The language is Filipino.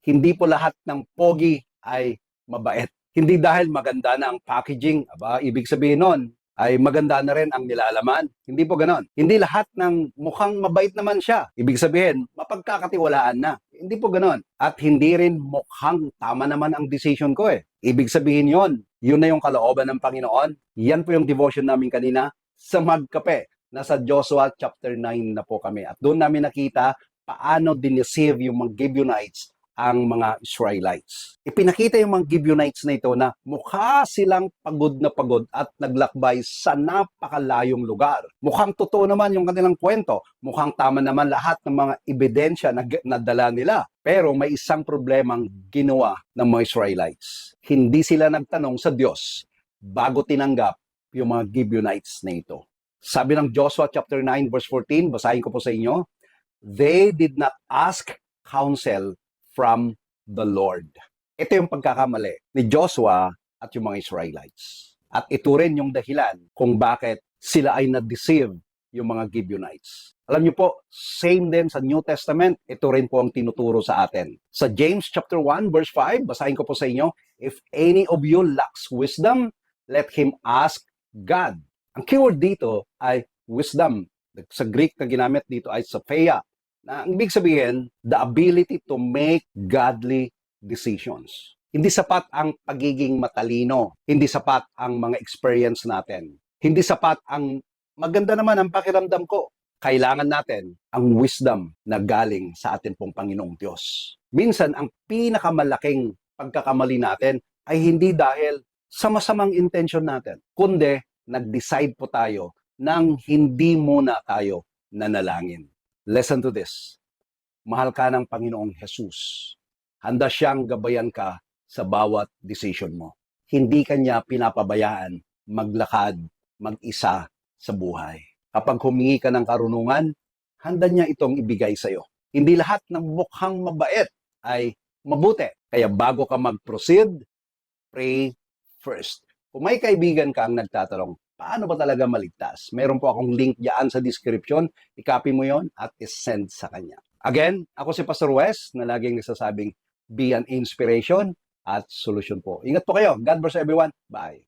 Hindi po lahat ng pogi ay mabait. Hindi dahil maganda na ang packaging, ibig sabihin nun, ay maganda na rin ang nilalaman. Hindi po ganon. Hindi lahat ng mukhang mabait naman siya. Ibig sabihin, mapagkakatiwalaan na. Hindi po ganon. At hindi rin mukhang tama naman ang decision ko eh. Ibig sabihin yon, yun na yung kalooban ng Panginoon. Yan po yung devotion namin kanina sa Magkape. Nasa Joshua chapter 9 na po kami. At doon namin nakita paano diniceive yung mga Gibeonites ang mga Israelites. Ipinakita yung mga Gibeonites na ito na mukha silang pagod at naglakbay sa napakalayong lugar. Mukhang totoo naman yung kanilang kwento. Mukhang tama naman lahat ng mga ebidensya na nadala nila. Pero may isang problemang ginawa ng mga Israelites. Hindi sila nagtanong sa Diyos bago tinanggap yung mga Gibeonites na ito. Sabi ng Joshua chapter 9 verse 14, basahin ko po sa inyo, they did not ask counsel from the Lord. Ito yung pagkakamali ni Joshua at yung mga Israelites. At ito rin yung dahilan kung bakit sila ay na-deceive yung mga Gibeonites. Alam niyo po, same din sa New Testament, ito rin po ang tinuturo sa atin. Sa James chapter 1 verse 5, basahin ko po sa inyo, if any of you lacks wisdom, let him ask God. Ang keyword dito ay wisdom. Sa Greek na ginamit dito ay sophia. Na ang ibig sabihin, the ability to make godly decisions. Hindi sapat ang pagiging matalino. Hindi sapat ang mga experience natin. Hindi sapat ang maganda naman ang pakiramdam ko. Kailangan natin ang wisdom na galing sa atin pong Panginoong Diyos. Minsan, ang pinakamalaking pagkakamali natin ay hindi dahil sa masamang intention natin, kundi nag-decide po tayo nang hindi muna tayo nanalangin. Listen to this. Mahal ka ng Panginoong Jesus. Handa siyang gabayan ka sa bawat decision mo. Hindi kanya pinapabayaan maglakad, mag-isa sa buhay. Kapag humingi ka ng karunungan, handa niya itong ibigay sa iyo. Hindi lahat ng mukhang mabait ay mabuti. Kaya bago ka mag-proceed, pray first. Kung may kaibigan kang nagtatanong, paano ba talaga maligtas? Meron po akong link diyan sa description. I-copy mo yon at i-send sa kanya. Again, ako si Pastor Wes na laging nagsasabing be an inspiration at solution po. Ingat po kayo. God bless everyone. Bye.